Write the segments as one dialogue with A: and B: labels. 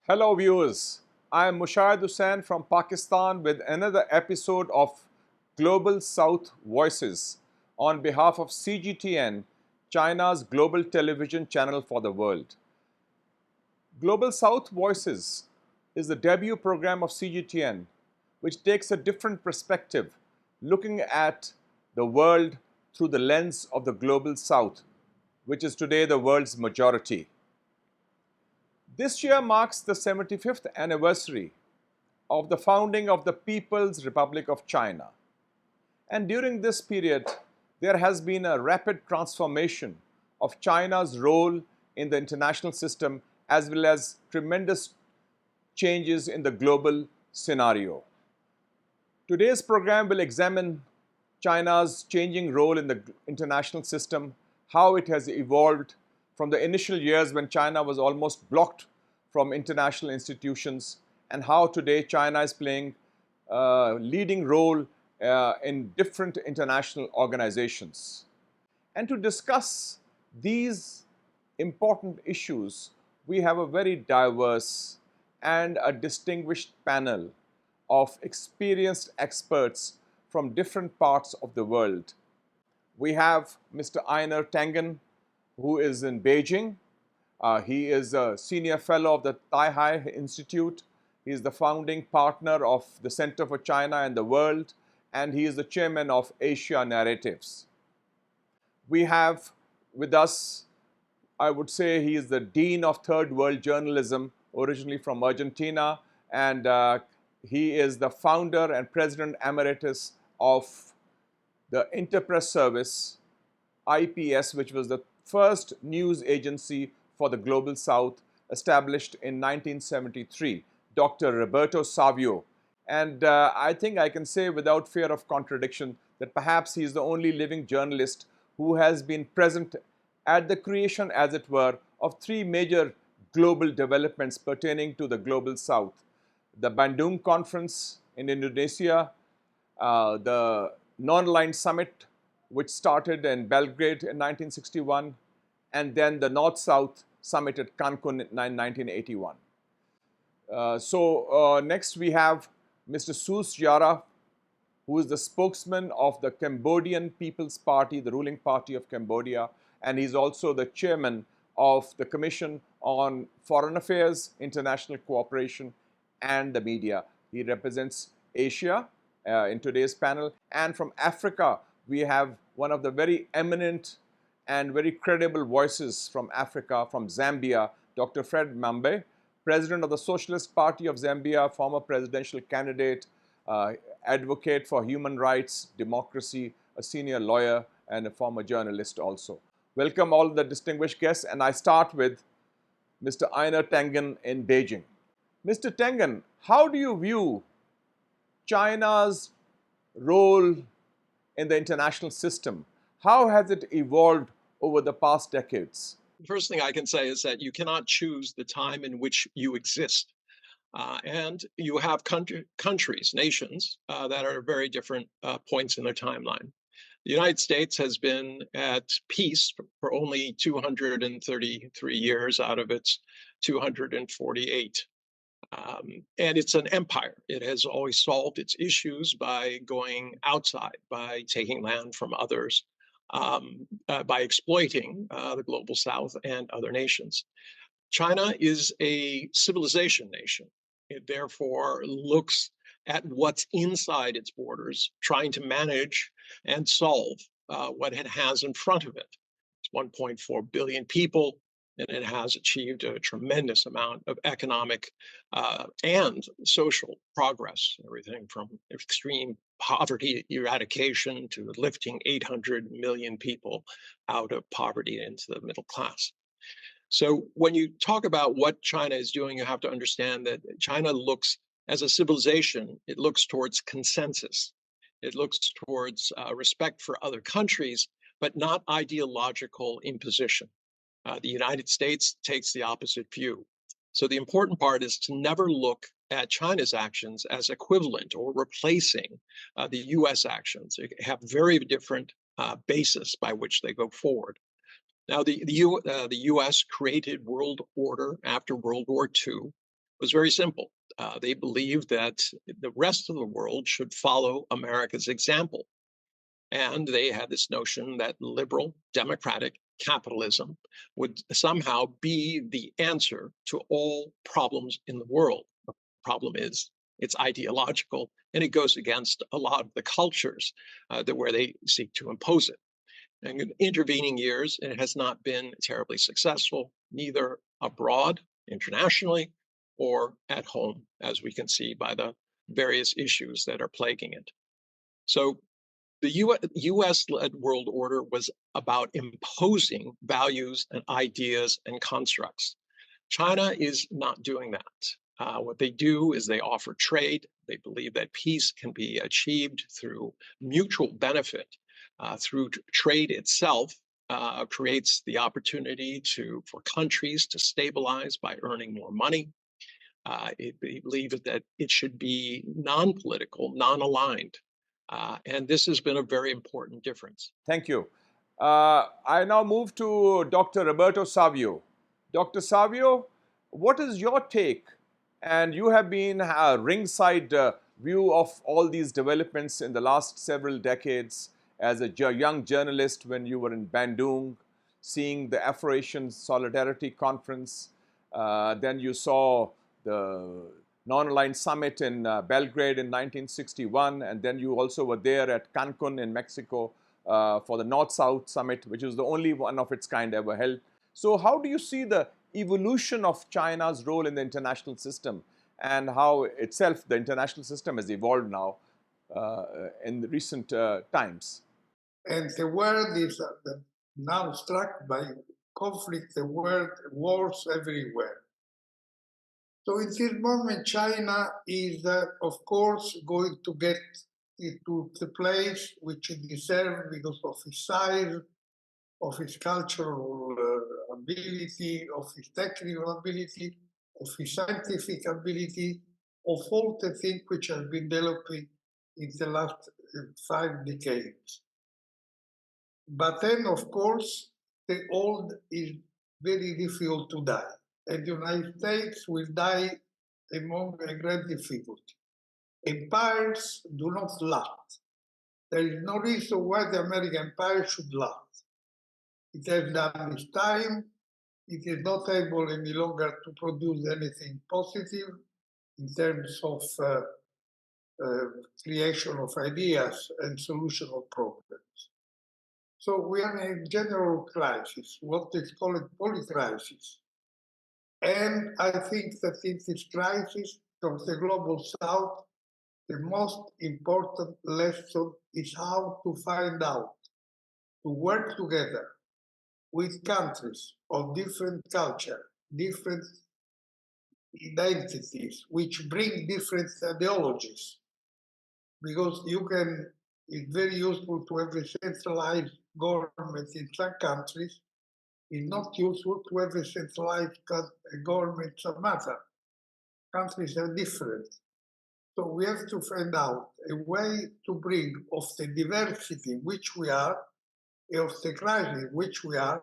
A: Hello viewers, I am Mushahid Hussain from Pakistan with another episode of Global South Voices on behalf of CGTN, China's global television channel for the world. Global South Voices is the debut program of CGTN, which takes a different perspective, looking at the world through the lens of the Global South, which is today the world's majority. This year marks the 75th anniversary of the founding of the People's Republic of China. And during this period, there has been a rapid transformation of China's role in the international system as well as tremendous changes in the global scenario. Today's program will examine China's changing role in the international system, how it has evolved from the initial years when China was almost blocked from international institutions, and how today China is playing a leading role in different international organizations. And to discuss these important issues, we have a very diverse and a distinguished panel of experienced experts from different parts of the world. We have Mr. Einar Tangen, who is in Beijing. He is a senior fellow of the Taihai Institute. He is the founding partner of the Center for China and the World, and he is the chairman of Asia Narratives. We have with us, I would say, he is the dean of Third World Journalism, originally from Argentina, and he is the founder and president emeritus of the Interpress Service, IPS, which was the first news agency for the Global South, established in 1973, Dr. Roberto Savio. And I think I can say without fear of contradiction that perhaps he is the only living journalist who has been present at the creation, as it were, of three major global developments pertaining to the Global South: the Bandung Conference in Indonesia, the Non-Aligned Summit, which started in Belgrade in 1961, and then the North-South Summit at Cancun in 1981. Next we have Mr. Soos Yara, who is the spokesman of the Cambodian People's Party, the ruling party of Cambodia, and he's also the chairman of the Commission on Foreign Affairs, International Cooperation, and the Media. He represents Asia in today's panel. And from Africa, we have one of the very eminent and very credible voices from Africa, from Zambia, Dr. Fred Mambe, president of the Socialist Party of Zambia, former presidential candidate, advocate for human rights, democracy, a senior lawyer, and a former journalist also. Welcome all the distinguished guests, and I start with Mr. Einar Tangen in Beijing. Mr. Tangen, how do you view China's role in the international system? How has it evolved over the past decades?
B: The first thing I can say is that you cannot choose the time in which you exist. And you have countries, nations, that are at very different points in their timeline. The United States has been at peace for only 233 years out of its 248. And it's an empire. It has always solved its issues by going outside, by taking land from others, by exploiting the Global South and other nations. China is a civilization nation. It therefore looks at what's inside its borders, trying to manage and solve what it has in front of it. It's 1.4 billion people, and it has achieved a tremendous amount of economic and social progress, everything from extreme poverty eradication to lifting 800 million people out of poverty into the middle class. So when you talk about what China is doing, you have to understand that China looks, as a civilization, it looks towards consensus. It looks towards respect for other countries, but not ideological imposition. The United States takes the opposite view. So the important part is to never look at China's actions as equivalent or replacing the US actions. They have very different basis by which they go forward. Now, the US created world order after World War II. was very simple. They believed that the rest of the world should follow America's example. And they had this notion that liberal, democratic capitalism would somehow be the answer to all problems in the world. The problem is it's ideological and it goes against a lot of the cultures where they seek to impose it. And in intervening years, it has not been terribly successful, neither abroad, internationally, or at home, as we can see by the various issues that are plaguing it. So the US led world order was about imposing values and ideas and constructs. China is not doing that. What they do is they offer trade. They believe that peace can be achieved through mutual benefit, through trade itself. Creates the opportunity for countries to stabilize by earning more money. They believe that it should be non-political, non-aligned. And this has been a very important difference.
A: Thank you. I now move to Dr. Roberto Savio. Dr. Savio, what is your take? And you have been a ringside view of all these developments in the last several decades as a young journalist when you were in Bandung, seeing the Afro-Asian Solidarity Conference. Then you saw the Non-Aligned Summit in Belgrade in 1961, and then you also were there at Cancun in Mexico for the North-South Summit, which is the only one of its kind ever held. So how do you see the evolution of China's role in the international system and how itself, the international system, has evolved now in the recent times?
C: And the world is now struck by conflict, the world, wars everywhere. So in this moment, China is, of course, going to get into the place which it deserves because of its size, of its cultural ability, of its technical ability, of its scientific ability, of all the things which have been developing in the last 5 decades. But then, of course, the old is very difficult to die. And the United States will die among a great difficulty. Empires do not last. There is no reason why the American empire should last. It has done its time. It is not able any longer to produce anything positive in terms of creation of ideas and solution of problems. So we are in a general crisis, what is called polycrisis. And I think that in this crisis of the global south, the most important lesson is how to find out, to work together with countries of different culture, different identities, which bring different ideologies. Because it's very useful to have a centralized government in some countries. It's not useful to have a centralized government in some other. Countries are different. So we have to find out a way to bring of the diversity in which we are, of the crisis in which we are,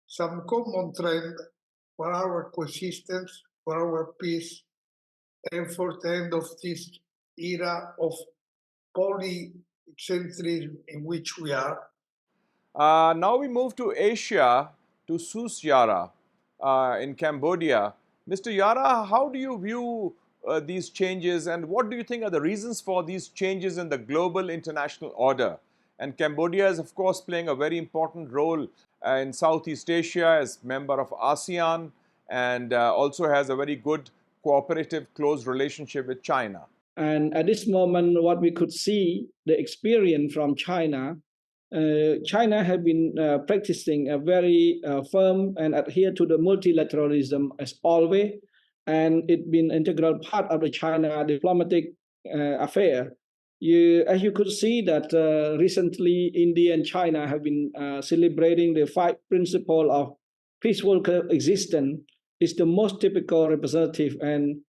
C: some common trend for our coexistence, for our peace, and for the end of this era of polycentrism in which we are.
A: Now we move to Asia, to Sus Yara in Cambodia. Mr. Yara, how do you view these changes and what do you think are the reasons for these changes in the global international order? And Cambodia is, of course, playing a very important role in Southeast Asia as member of ASEAN and also has a very good cooperative, close relationship with China.
D: And at this moment, what we could see, the experience from China, China has been practicing a very firm and adhere to the multilateralism as always, and it's been an integral part of the China diplomatic affair. As you could see that recently India and China have been celebrating the 5 principles of peaceful coexistence. Is the most typical representative and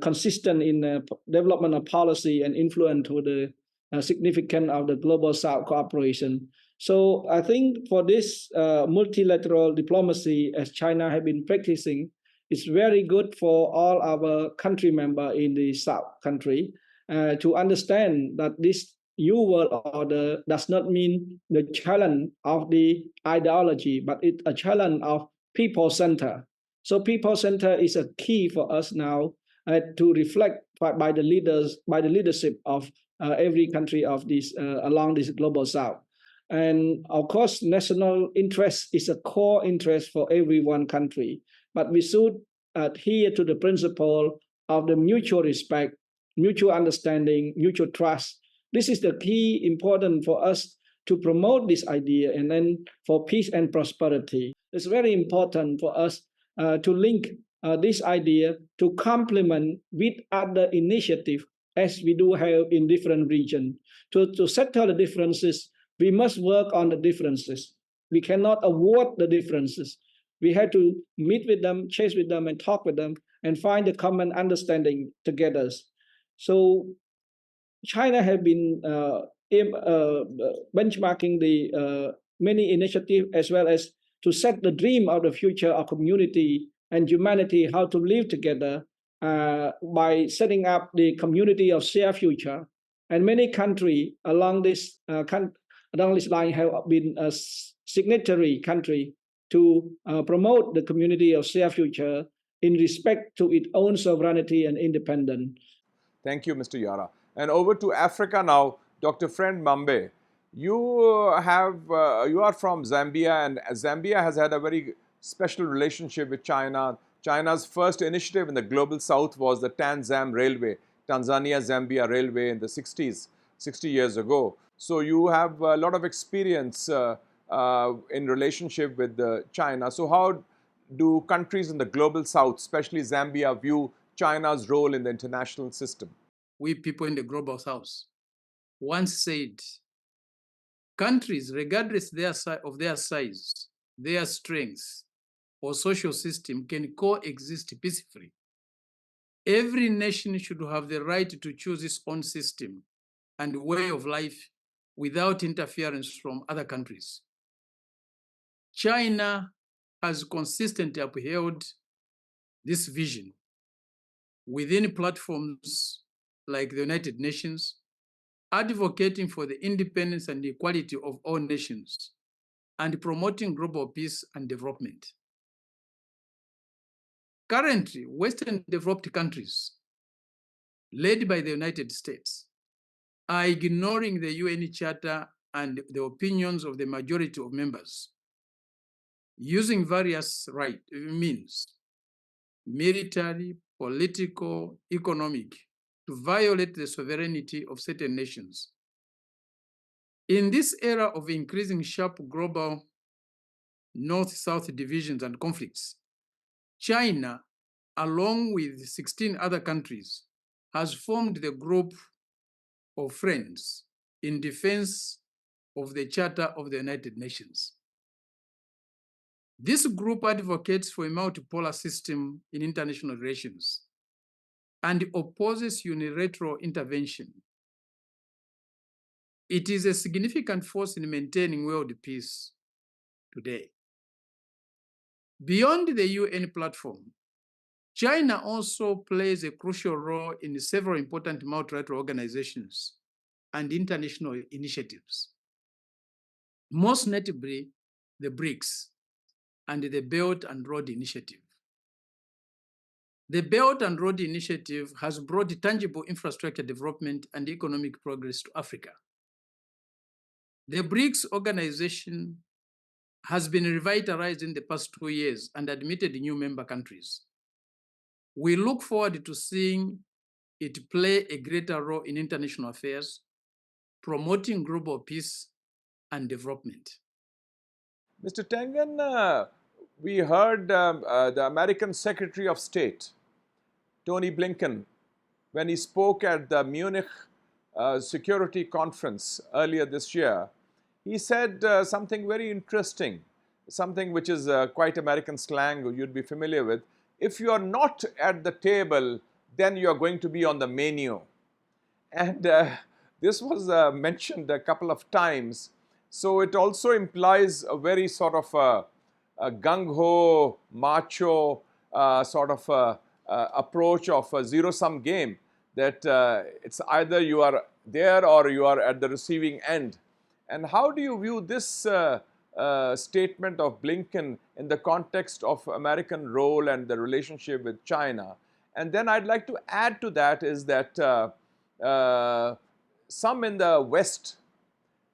D: consistent in development of policy and influence to the significance of the global South cooperation. So I think for this multilateral diplomacy, as China has been practicing, It's very good for all our country members in the South country to understand that this New World Order does not mean the challenge of the ideology, but it's a challenge of people-centered. So people-centered is a key for us now to reflect by the leaders, by the leadership of every country of this along this global South. And of course, national interest is a core interest for every one country, but we should adhere to the principle of the mutual respect, mutual understanding, mutual trust. This is the key important for us to promote this idea and then for peace and prosperity. It's very important for us to link this idea to complement with other initiatives as we do have in different regions. To settle the differences, we must work on the differences. We cannot avoid the differences. We have to meet with them, chase with them, and talk with them, and find a common understanding together. So China has been benchmarking the many initiatives as well as to set the dream of the future of community and humanity, how to live together by setting up the community of shared future. And many countries along this line have been a signatory country to promote the community of shared future in respect to its own sovereignty and independence.
A: Thank you, Mr. Yara. And over to Africa now, Dr. Friend Mambe. You are from Zambia, and Zambia has had a very special relationship with China. China's first initiative in the global south was the TANZAM Railway, Tanzania-Zambia Railway in the 60s, 60 years ago. So you have a lot of experience in relationship with China. So how do countries in the global south, especially Zambia, view China's role in the international system?
E: We people in the global south once said, countries, regardless of their size, their strengths, or social system, can coexist peacefully. Every nation should have the right to choose its own system and way of life without interference from other countries. China has consistently upheld this vision within platforms like the United Nations, advocating for the independence and equality of all nations, and promoting global peace and development. Currently, Western developed countries, led by the United States, are ignoring the UN Charter and the opinions of the majority of members, using various means, military, political, economic, to violate the sovereignty of certain nations. In this era of increasing sharp global north-south divisions and conflicts, China, along with 16 other countries, has formed the group of friends in defense of the Charter of the United Nations. This group advocates for a multipolar system in international relations and opposes unilateral intervention. It is a significant force in maintaining world peace today. Beyond the UN platform, China also plays a crucial role in several important multilateral organizations and international initiatives, most notably the BRICS and the Belt and Road Initiative. The Belt and Road Initiative has brought tangible infrastructure development and economic progress to Africa. The BRICS organization has been revitalized in the past 2 years and admitted new member countries. We look forward to seeing it play a greater role in international affairs, promoting global peace and development.
A: Mr. Tengen, we heard the American Secretary of State, Tony Blinken, when he spoke at the Munich Security Conference earlier this year, he said something very interesting, something which is quite American slang you'd be familiar with. If you are not at the table, then you are going to be on the menu. And this was mentioned a couple of times. So it also implies a very sort of a gung-ho, macho sort of approach of a zero-sum game, that it's either you are there or you are at the receiving end. And how do you view this statement of Blinken in the context of American role and the relationship with China? And then I'd like to add to that is that some in the West,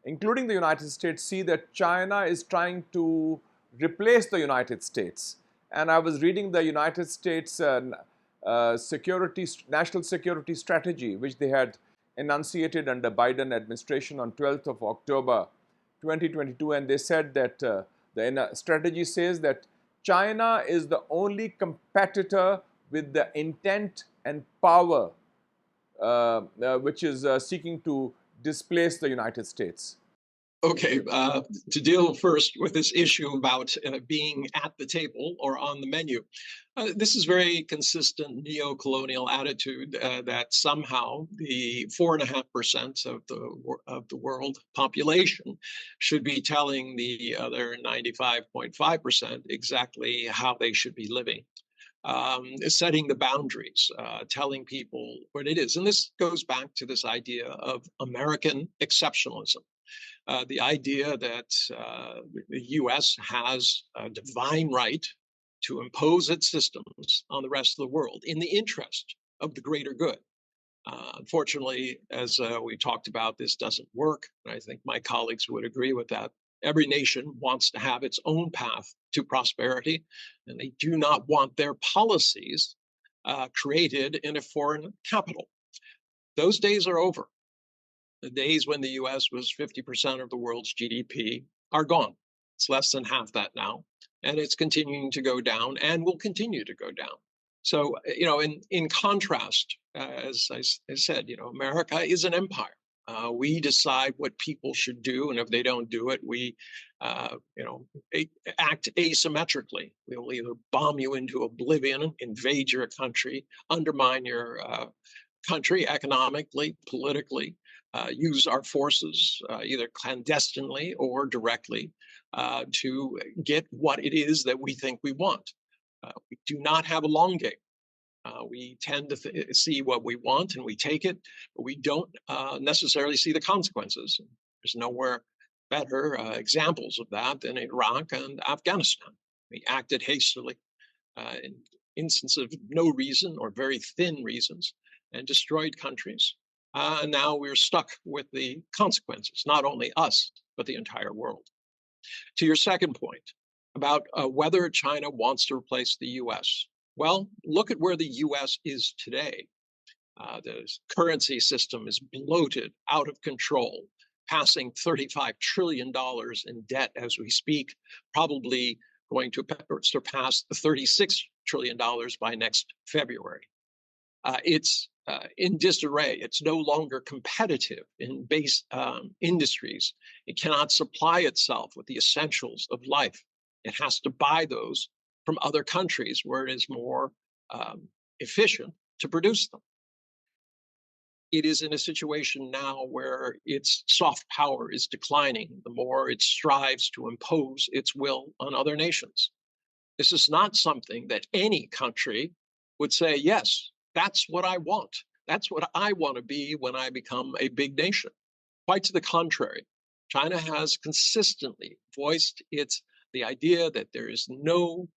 A: including the United States, see that China is trying to replace the United States. And I was reading the United States national security strategy, which they had enunciated under Biden administration on 12th of October 2022, and they said that the strategy says that China is the only competitor with the intent and power which is seeking to displace the United States.
B: Okay, to deal first with this issue about being at the table or on the menu, this is very consistent neo-colonial attitude that somehow the 4.5% of the world population should be telling the other 95.5% exactly how they should be living. Setting the boundaries, telling people what it is. And this goes back to this idea of American exceptionalism. The idea that the US has a divine right to impose its systems on the rest of the world in the interest of the greater good. Unfortunately, as we talked about, this doesn't work. And I think my colleagues would agree with that. Every nation wants to have its own path to prosperity, and they do not want their policies created in a foreign capital. Those days are over. The days when the US was 50% of the world's GDP are gone. It's less than half that now, and it's continuing to go down and will continue to go down. So, in contrast, as I said, America is an empire. We decide what people should do, and if they don't do it, we, act asymmetrically. We'll either bomb you into oblivion, invade your country, undermine your country economically, politically, use our forces either clandestinely or directly to get what it is that we think we want. We do not have a long game. We tend to see what we want and we take it, but we don't necessarily see the consequences. There's nowhere better examples of that than Iraq and Afghanistan. We acted hastily in instances of no reason or very thin reasons and destroyed countries. And now we're stuck with the consequences, not only us, but the entire world. To your second point about whether China wants to replace the US. Well, look at where the US is today. The currency system is bloated, out of control, passing $35 trillion in debt as we speak, probably going to surpass the $36 trillion by next February. It's in disarray. It's no longer competitive in base industries. It cannot supply itself with the essentials of life. It has to buy those from other countries where it is more efficient to produce them. It is in a situation now where its soft power is declining the more it strives to impose its will on other nations. This is not something that any country would say, yes, that's what I want. That's what I want to be when I become a big nation. Quite to the contrary, China has consistently voiced the idea that there is no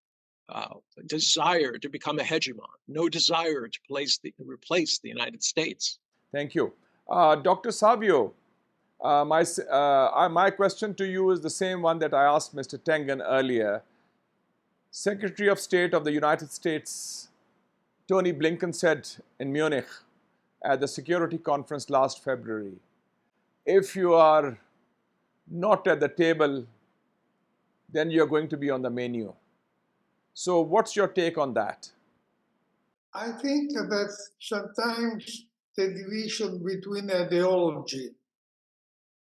B: desire to become a hegemon, no desire to replace the United States.
A: Thank you. Dr. Savio, my question to you is the same one that I asked Mr. Tengen earlier. Secretary of State of the United States, Tony Blinken, said in Munich at the Security Conference last February, if you are not at the table, then you're going to be on the menu. So what's your take on that?
C: I think that sometimes the division between ideology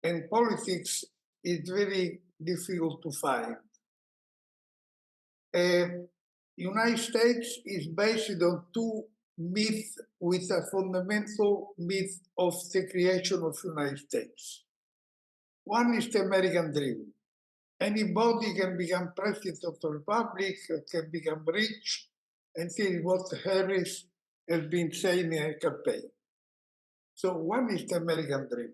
C: and politics is very difficult to find. United States is based on two myths with a fundamental myth of the creation of United States. One is the American dream. Anybody can become president of the republic, can become rich, And this is what Harris has been saying in her campaign. So one is the American dream.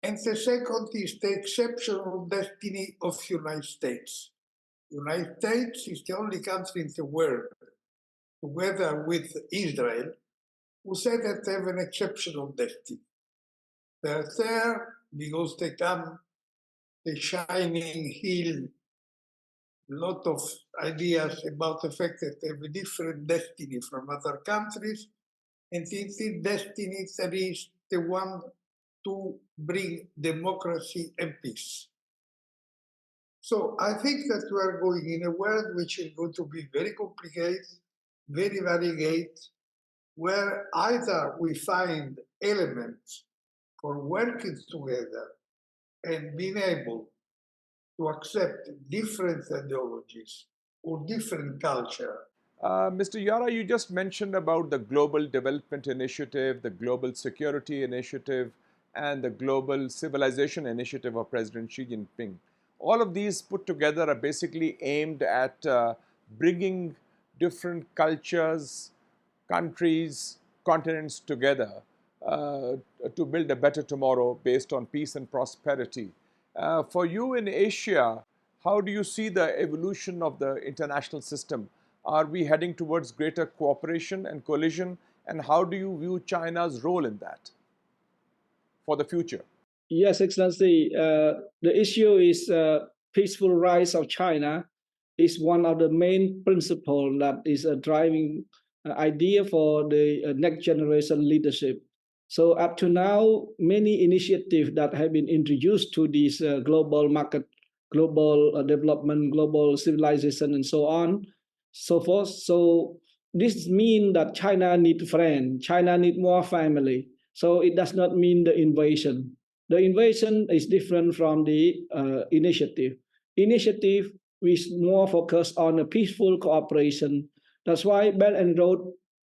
C: And the second is the exceptional destiny of the United States. The United States is the only country in the world, together with Israel, who said that they have an exceptional destiny. They're there because they come the shining hill, a lot of ideas about the fact that they have a different destiny from other countries, and this destiny that is the one to bring democracy and peace. So I think that we are going in a world which is going to be very complicated, very variegate, where either we find elements for working together and being able to accept different ideologies or different culture.
A: Mr. Yara, you just mentioned about the Global Development Initiative, the Global Security Initiative, and the Global Civilization Initiative of President Xi Jinping. All of these put together are basically aimed at bringing different cultures, countries, continents together to build a better tomorrow based on peace and prosperity. For you in Asia, how do you see the evolution of the international system? Are we heading towards greater cooperation and coalition? And how do you view China's role in that for the future?
D: Yes, Excellency. The issue is peaceful rise of China is one of the main principles that is a driving idea for the next generation leadership. So up to now, many initiatives that have been introduced to this global market, global development, global civilization, and so on, so forth. So this means that China needs friends, China needs more family. So it does not mean the invasion. The invasion is different from the initiative. Initiative is more focused on a peaceful cooperation. That's why Belt and Road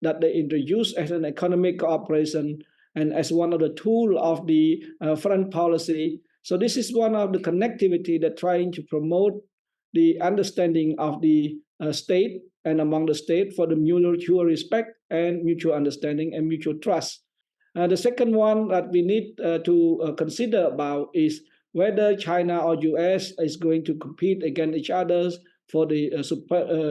D: that they introduced as an economic cooperation and as one of the tools of the foreign policy. So this is one of the connectivity that trying to promote the understanding of the state and among the state for the mutual respect and mutual understanding and mutual trust. The second one that we need to consider about is whether China or US is going to compete against each other for the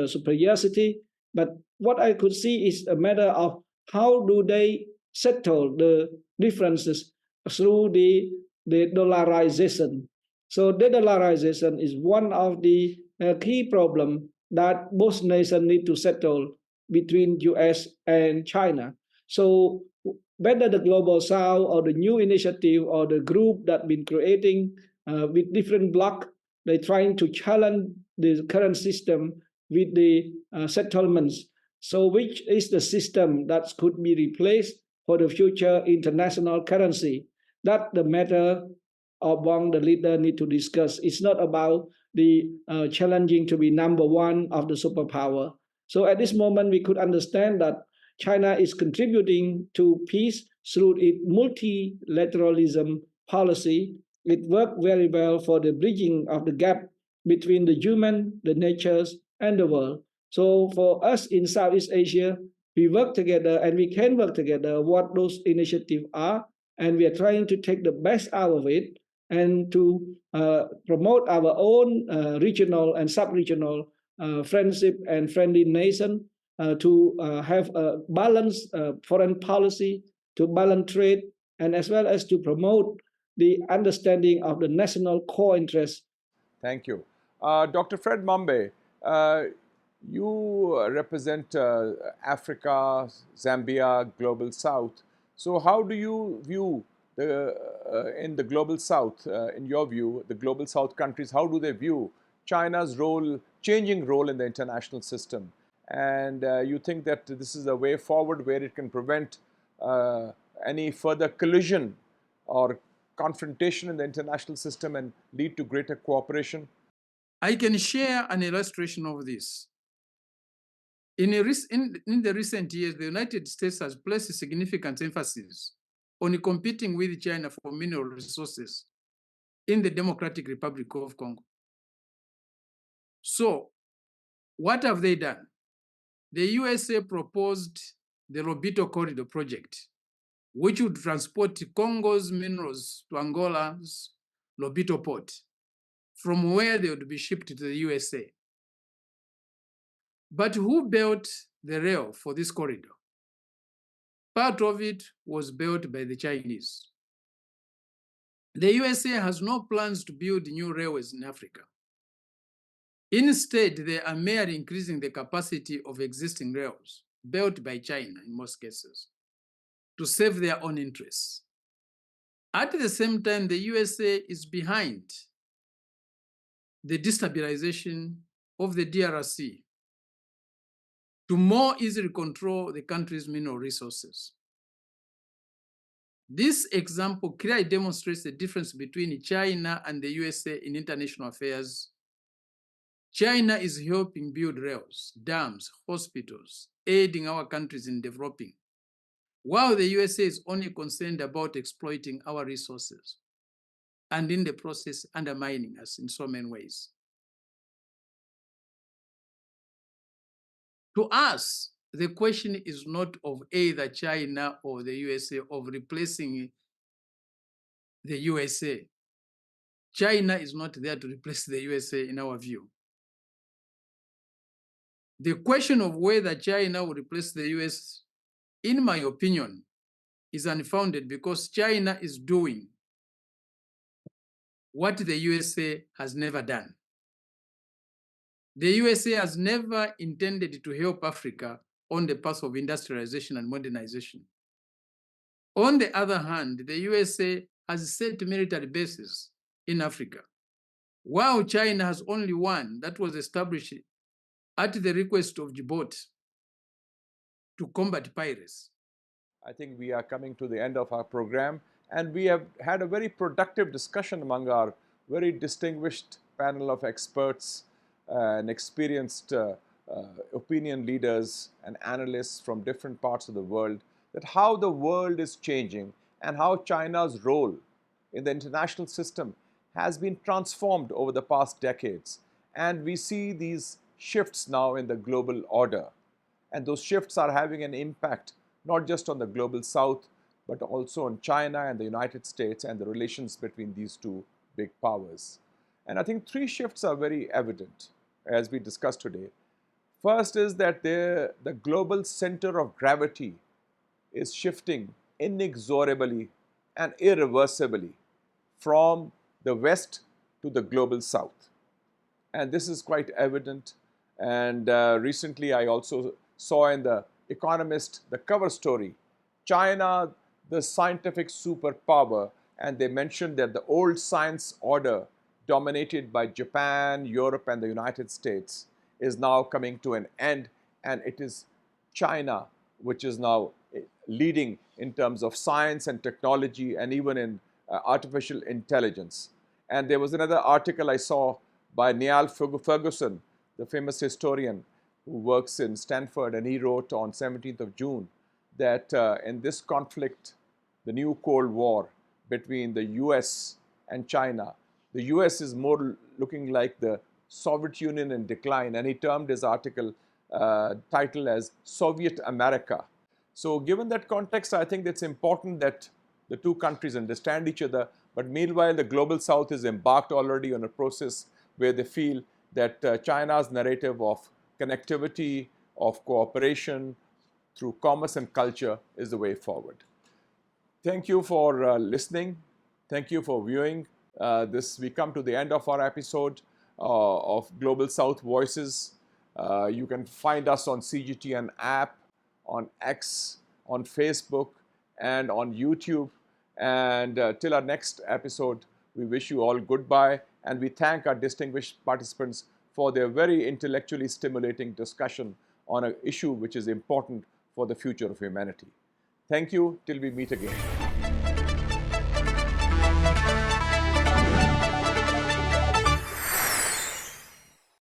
D: superiority. But what I could see is a matter of how do they settle the differences through the dollarization. So the dollarization is one of the key problems that both nations need to settle between US and China. So whether the Global South or the new initiative or the group that been creating with different blocks, they're trying to challenge the current system with the settlements. So which is the system that could be replaced for the future international currency? That the matter among the leaders need to discuss. It's not about the challenging to be number one of the superpower. So at this moment, we could understand that China is contributing to peace through its multilateralism policy. It worked very well for the bridging of the gap between the human, the natures, and the world. So for us in Southeast Asia, we work together and we can work together what those initiatives are, and we are trying to take the best out of it and to promote our own regional and sub-regional friendship and friendly nation to have a balanced foreign policy, to balance trade, and as well as to promote the understanding of the national core interests.
A: Thank you. Dr. Fred Mambe, you represent Africa, Zambia, Global South. So how do you view in the Global South, in your view, the Global South countries, how do they view China's role, changing role in the international system? And you think that this is a way forward where it can prevent any further collision or confrontation in the international system and lead to greater cooperation?
E: I can share an illustration of this. In the recent years, the United States has placed a significant emphasis on competing with China for mineral resources in the Democratic Republic of Congo. So what have they done? the USA proposed the Lobito Corridor project, which would transport Congo's minerals to Angola's Lobito port, from where they would be shipped to the USA. But who built the rail for this corridor? Part of it was built by the Chinese. The USA has no plans to build new railways in Africa. Instead, they are merely increasing the capacity of existing rails, built by China in most cases, to serve their own interests. At the same time, the USA is behind the destabilization of the DRC to more easily control the country's mineral resources. This example clearly demonstrates the difference between China and the USA in international affairs. China is helping build rails, dams, hospitals, aiding our countries in developing, while the USA is only concerned about exploiting our resources and in the process undermining us in so many ways. To us, the question is not of either China or the USA of replacing the USA. China is not there to replace the USA in our view. The question of whether China will replace the US, in my opinion, is unfounded because China is doing what the USA has never done. The USA has never intended to help Africa on the path of industrialization and modernization. On the other hand, the USA has set military bases in Africa, while China has only one that was established at the request of Djibouti to combat pirates.
A: I think we are coming to the end of our program, and we have had a very productive discussion among our very distinguished panel of experts and experienced opinion leaders and analysts from different parts of the world, that how the world is changing and how China's role in the international system has been transformed over the past decades. And we see these shifts now in the global order. And those shifts are having an impact not just on the global south, but also on China and the United States and the relations between these two big powers. And I think three shifts are very evident as we discussed today. First is that the global center of gravity is shifting inexorably and irreversibly from the west to the global south. And this is quite evident. And recently I also saw in The Economist the cover story, China, the scientific superpower, and they mentioned that the old science order dominated by Japan, Europe, and the United States is now coming to an end, and it is China which is now leading in terms of science and technology and even in artificial intelligence. And there was another article I saw by Niall Ferguson, the famous historian who works in Stanford, and he wrote on 17th of June that in this conflict, the new Cold War between the US and China, the US is more looking like the Soviet Union in decline, and he termed his article title as Soviet America. So given that context, I think it's important that the two countries understand each other, but meanwhile the global south is embarked already on a process where they feel that China's narrative of connectivity, of cooperation through commerce and culture is the way forward. Thank you for listening. Thank you for viewing. We come to the end of our episode of Global South Voices. You can find us on CGTN app, on X, on Facebook, and on YouTube. And till our next episode, we wish you all goodbye, and we thank our distinguished participants for their very intellectually stimulating discussion on an issue which is important for the future of humanity. Thank you till we meet again.